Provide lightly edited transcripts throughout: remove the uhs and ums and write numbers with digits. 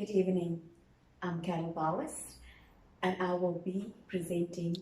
Good evening. I'm Carol Bowers and I will be presenting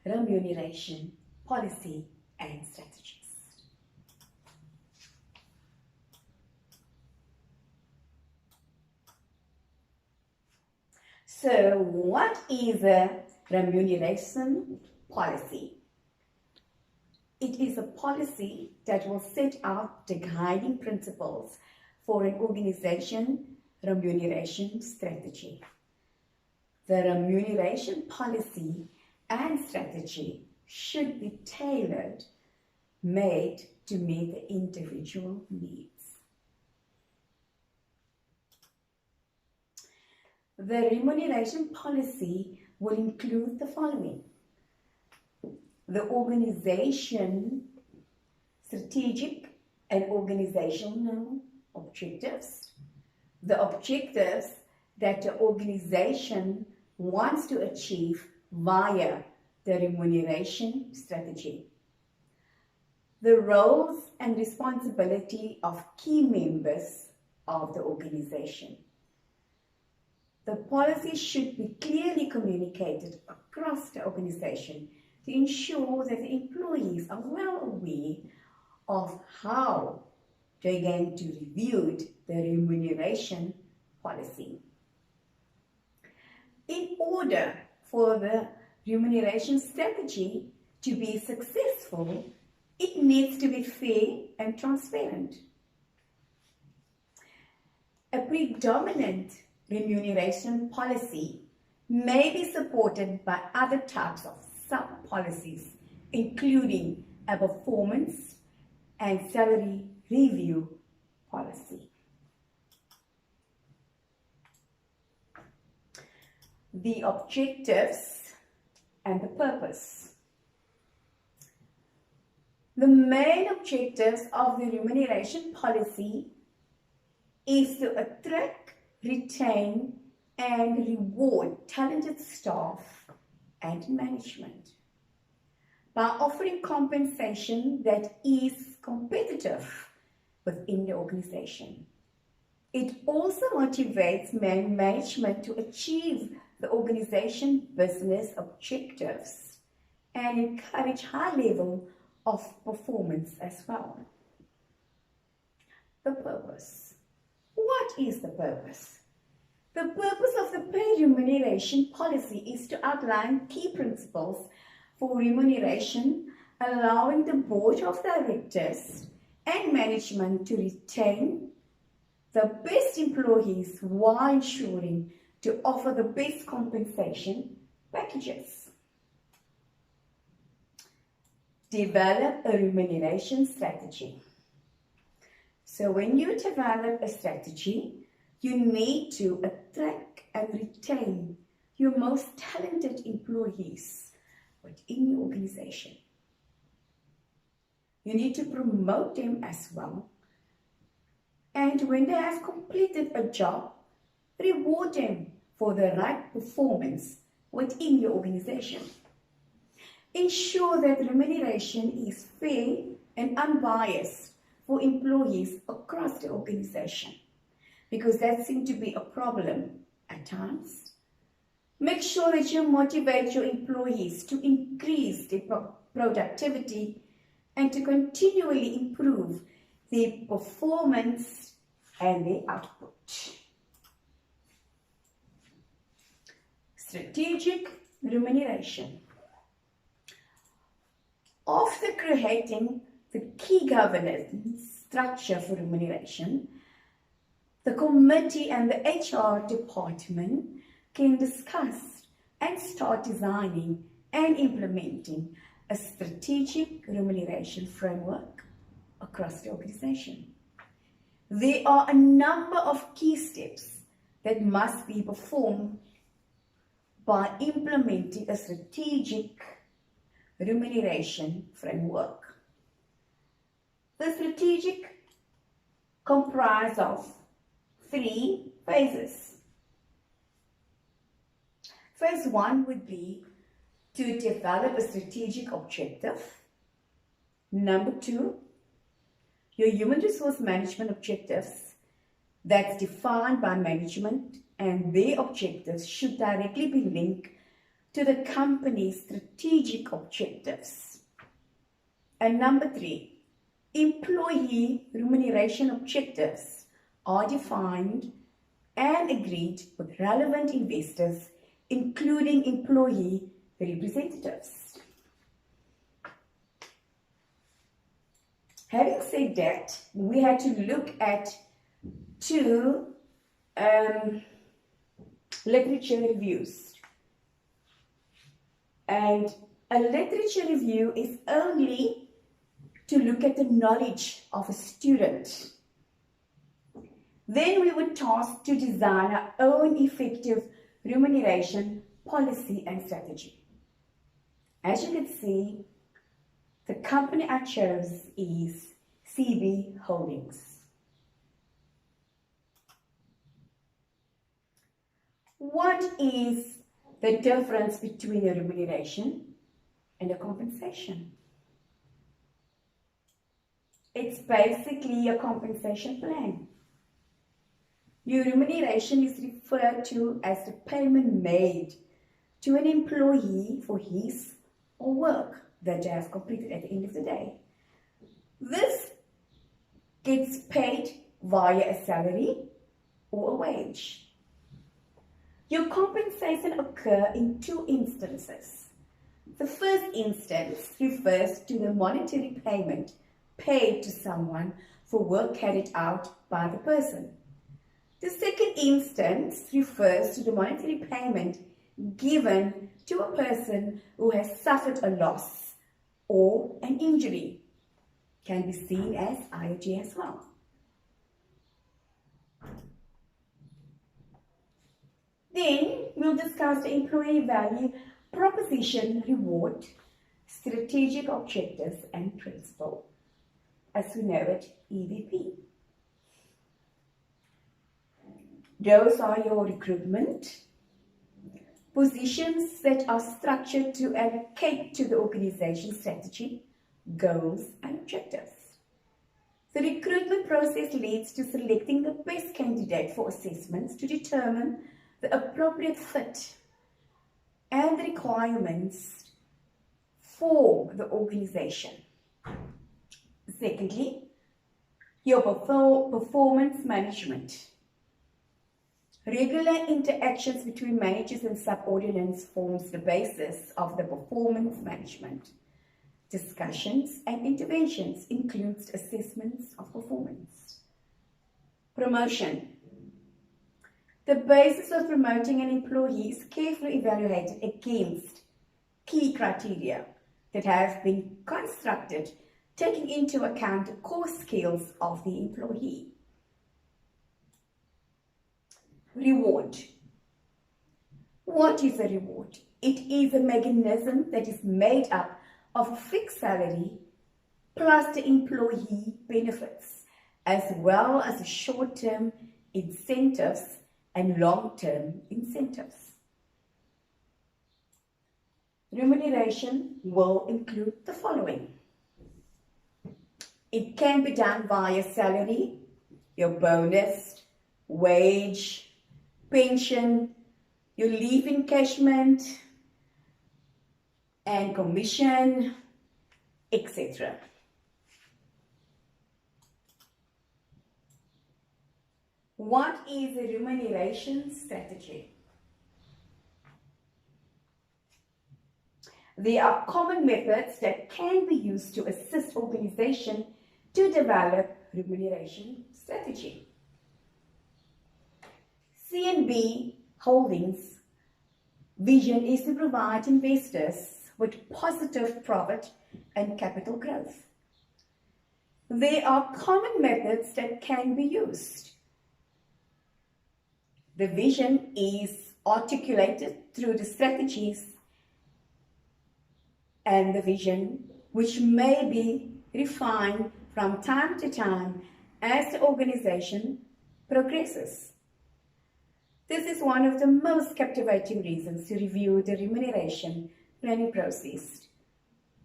remuneration, policy and strategies. So what is a remuneration policy? It is a policy that will set out the guiding principles for an organization remuneration strategy. The remuneration policy and strategy should be tailored, made to meet the individual needs. The remuneration policy will include the following: the organization strategic and organizational objectives, the objectives that the organization wants to achieve via the remuneration strategy, the roles and responsibility of key members of the organization. The policy should be clearly communicated across the organization to ensure that the employees are well aware of how they're going to review the remuneration policy. In order for the remuneration strategy to be successful, it needs to be fair and transparent. A predominant remuneration policy may be supported by other types of sub-policies, including a performance and salary review policy. The objectives and the purpose. The main objectives of the remuneration policy is to attract, retain and reward talented staff and management by offering compensation that is competitive within the organization. It also motivates management to achieve the organization business objectives and encourage high level of performance as well. The purpose. What is the purpose? The purpose of the pay remuneration policy is to outline key principles for remuneration, allowing the board of directors and management to retain the best employees while ensuring to offer the best compensation packages. Develop a remuneration strategy. So when you develop a strategy, you need to attract and retain your most talented employees within your organization. You need to promote them as well. And when they have completed a job, reward them for the right performance within your organization. Ensure that remuneration is fair and unbiased for employees across the organization, because that seems to be a problem at times. Make sure that you motivate your employees to increase their productivity and to continually improve their performance and their output. Strategic remuneration. After creating the key governance structure for remuneration, the committee and the HR department can discuss and start designing and implementing a strategic remuneration framework across the organization. There are a number of key steps that must be performed by implementing a strategic remuneration framework. The strategic comprises of 3 phases. Phase 1 would be to develop a strategic objective. Number 2, your human resource management objectives that's defined by management, and their objectives should directly be linked to the company's strategic objectives. And number 3, employee remuneration objectives are defined and agreed with relevant investors, including employee representatives. Having said that, we had to look at 2 literature reviews. And a literature review is only to look at the knowledge of a student. Then we were tasked to design our own effective remuneration policy and strategy. As you can see, the company I chose is CB Holdings. What is the difference between a remuneration and a compensation? It's basically a compensation plan. Your remuneration is referred to as the payment made to an employee for his or work that they have completed at the end of the day. This gets paid via a salary or a wage. Your compensation occurs in 2 instances. The first instance refers to the monetary payment paid to someone for work carried out by the person. The second instance refers to the monetary payment given to a person who has suffered a loss or an injury. Can be seen as IOG as well. Then we'll discuss the employee value proposition, reward, strategic objectives and principle, as we know it, ADV. Those are your recruitment, positions that are structured to allocate to the organization strategy, goals and objectives. The recruitment process leads to selecting the best candidate for assessments to determine the appropriate fit and the requirements for the organization. Secondly, your performance management. Regular interactions between managers and subordinates forms the basis of the performance management. Discussions and interventions includes assessments of performance. Promotion. The basis of promoting an employee is carefully evaluated against key criteria that have been constructed, taking into account the core skills of the employee. Reward. What is a reward? It is a mechanism that is made up of a fixed salary plus the employee benefits, as well as the short-term incentives and long-term incentives. Remuneration will include the following. It can be done via salary, your bonus, wage, pension, your leave encashment, and commission, etc. What is a remuneration strategy? There are common methods that can be used to assist organizations to develop remuneration strategy. CNB Holdings' vision is to provide investors with positive profit and capital growth. There are common methods that can be used. The vision is articulated through the strategies and the vision, which may be refined from time to time as the organization progresses. This is one of the most captivating reasons to review the remuneration planning process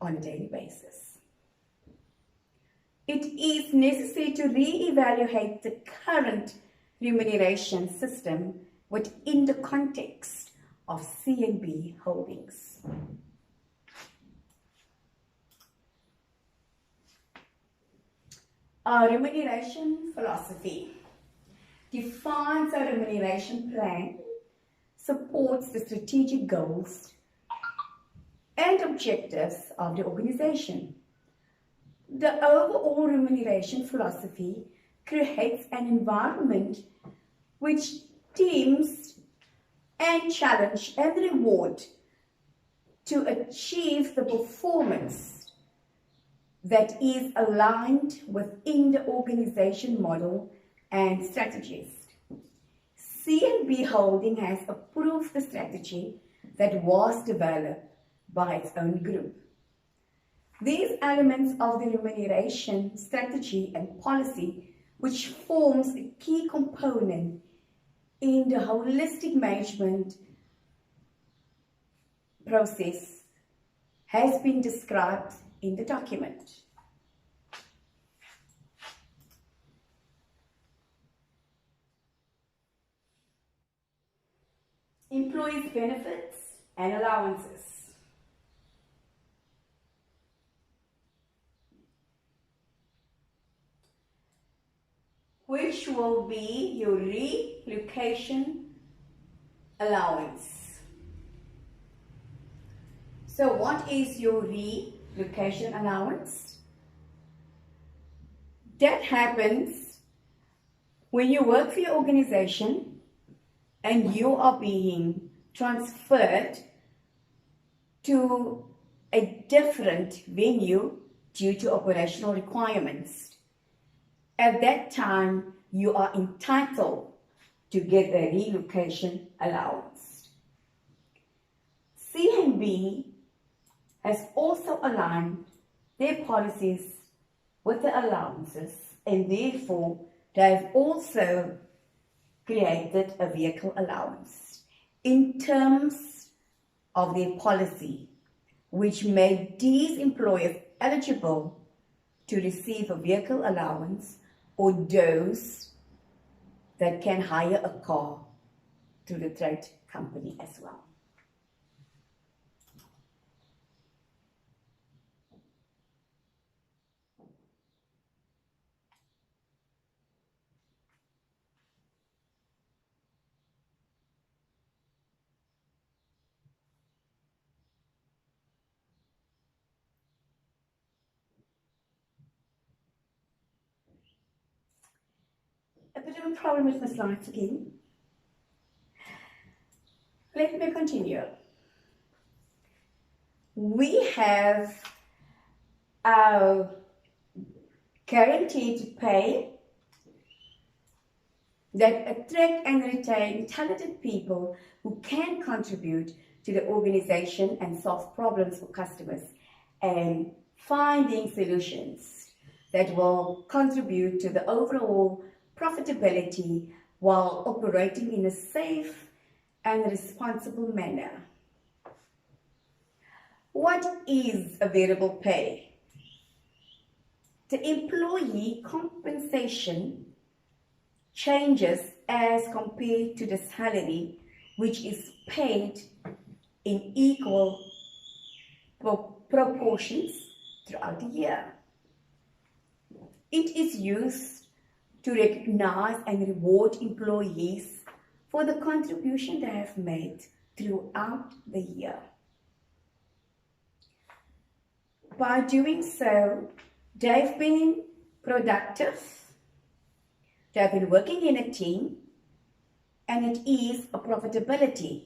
on a daily basis. It is necessary to re-evaluate the current remuneration system within the context of CNB Holdings. Our remuneration philosophy defines our remuneration plan, supports the strategic goals and objectives of the organization. The overall remuneration philosophy creates an environment which deems and challenge and reward to achieve the performance that is aligned within the organization model and strategies. CNB Holding has approved the strategy that was developed by its own group. These elements of the remuneration strategy and policy, which forms a key component in the holistic management process, has been described in the document. Employees' benefits and allowances. Which will be your relocation allowance. So what is your relocation allowance? That happens when you work for your organization and you are being transferred to a different venue due to operational requirements. At that time, you are entitled to get a relocation allowance. CNB has also aligned their policies with the allowances, and therefore they have also created a vehicle allowance in terms of their policy, which made these employers eligible to receive a vehicle allowance, or those that can hire a car through the trade company as well. A bit of a problem with my slides again. Let me continue. We have our guaranteed pay that attract and retain talented people who can contribute to the organization and solve problems for customers, and finding solutions that will contribute to the overall profitability while operating in a safe and responsible manner. What is a variable pay? The employee compensation changes as compared to the salary, which is paid in equal proportions throughout the year. It is used to recognize and reward employees for the contribution they have made throughout the year. By doing so, they've been productive, they've been working in a team, and it is a profitability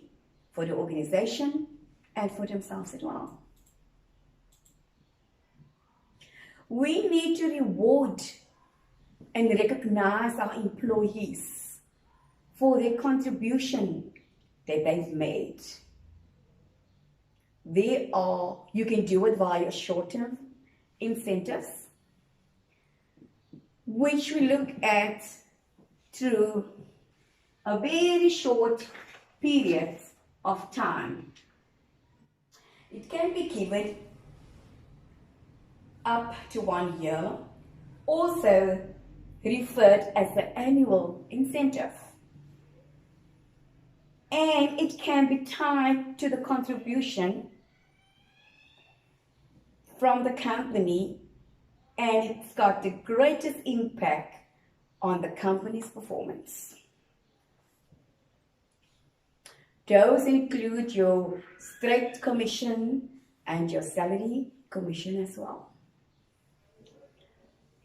for the organization and for themselves as well. We need to reward and recognize our employees for their contribution that they've made. You can do it via short-term incentives, which we look at through a very short period of time. It can be given up to 1 year. Also, referred as the annual incentive. And it can be tied to the contribution from the company, and it's got the greatest impact on the company's performance. Those include your straight commission and your salary commission as well.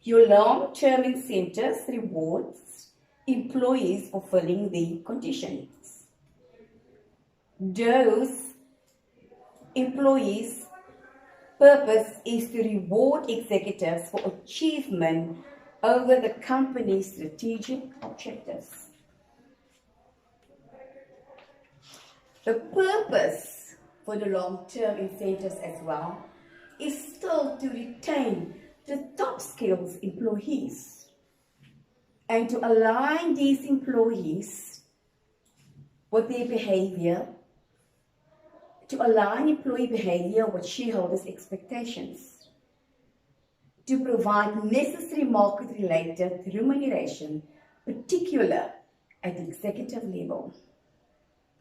Your long-term incentives rewards employees fulfilling the conditions. Those employees' purpose is to reward executives for achievement over the company's strategic objectives. The purpose for the long-term incentives as well is still to retain the top skills employees and to align these employees with their behavior, to align employee behavior with shareholders' expectations, to provide necessary market-related remuneration, particularly at the executive level.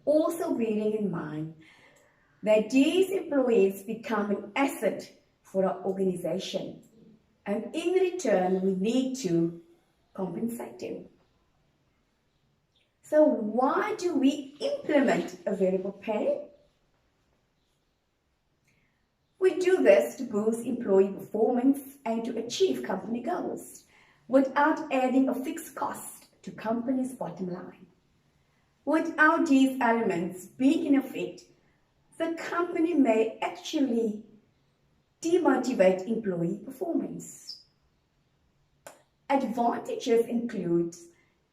Also bearing in mind that these employees become an asset for our organization, and in return we need to compensate them. So why do we implement a variable pay? We do this to boost employee performance and to achieve company goals without adding a fixed cost to company's bottom line. Without these elements being in effect, the company may actually demotivate employee performance. Advantages include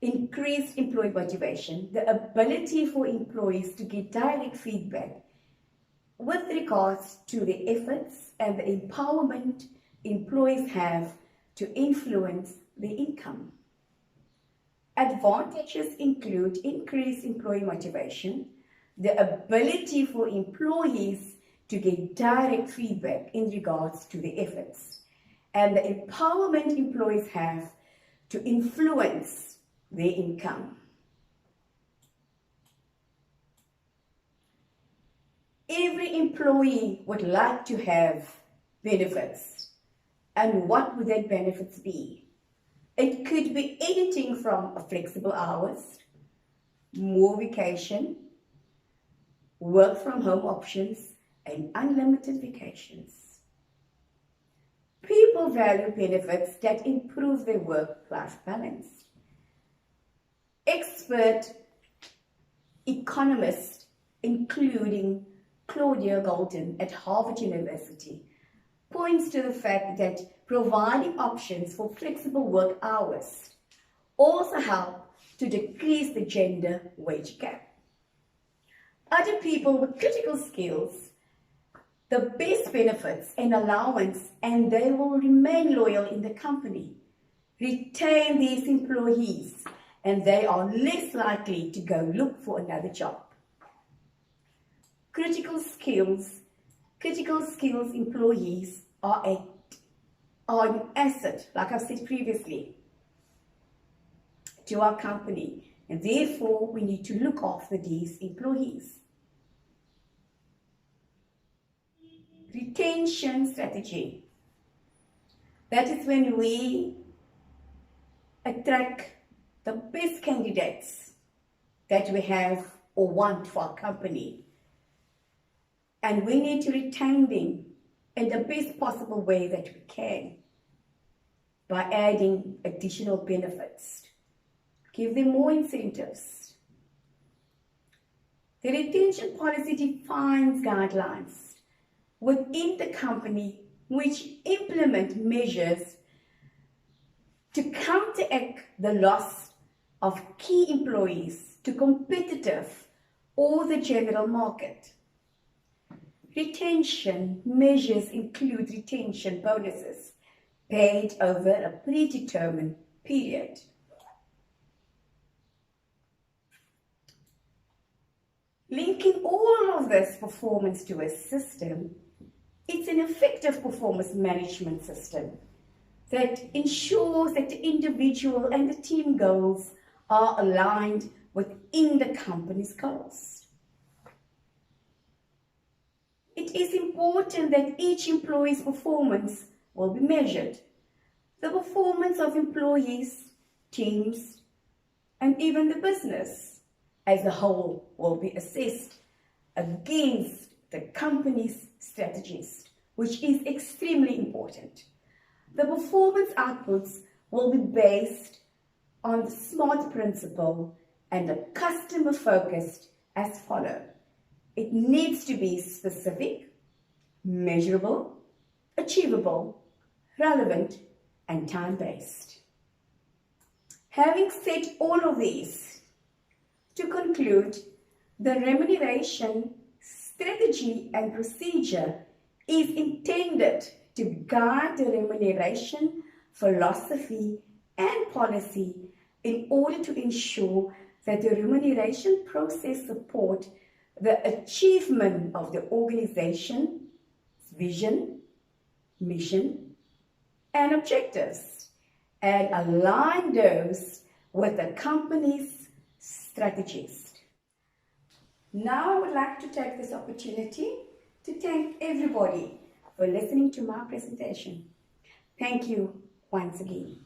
increased employee motivation, the ability for employees to get direct feedback with regards to the efforts and the empowerment employees have to influence their income. Advantages include increased employee motivation, the ability for employees to get direct feedback in regards to the efforts, and the empowerment employees have to influence their income. Every employee would like to have benefits. And what would that benefits be? It could be anything from flexible hours, more vacation, work from home options, and unlimited vacations. People value benefits that improve their work-life balance. Expert economists, including Claudia Golden at Harvard University, points to the fact that providing options for flexible work hours also help to decrease the gender wage gap. Other people with critical skills, the best benefits and allowance, and they will remain loyal in the company. Retain these employees, and they are less likely to go look for another job. Critical skills employees are an asset, like I've said previously, to our company, and therefore we need to look after these employees. Retention strategy. That is when we attract the best candidates that we have or want for our company. And we need to retain them in the best possible way that we can by adding additional benefits. Give them more incentives. The retention policy defines guidelines within the company which implement measures to counteract the loss of key employees to competitive or the general market. Retention measures include retention bonuses paid over a predetermined period. Linking all of this performance to a system, it's an effective performance management system that ensures that the individual and the team goals are aligned within the company's goals. It is important that each employee's performance will be measured. The performance of employees, teams, and even the business as a whole will be assessed against the company's strategies, which is extremely important. The performance outputs will be based on the SMART principle and the customer focused as follows. It needs to be specific, measurable, achievable, relevant, and time-based. Having said all of these, to conclude, the remuneration strategy and procedure is intended to guide the remuneration philosophy and policy in order to ensure that the remuneration process support the achievement of the organization's vision, mission, and objectives, and align those with the company's strategies. Now I would like to take this opportunity to thank everybody for listening to my presentation. Thank you once again.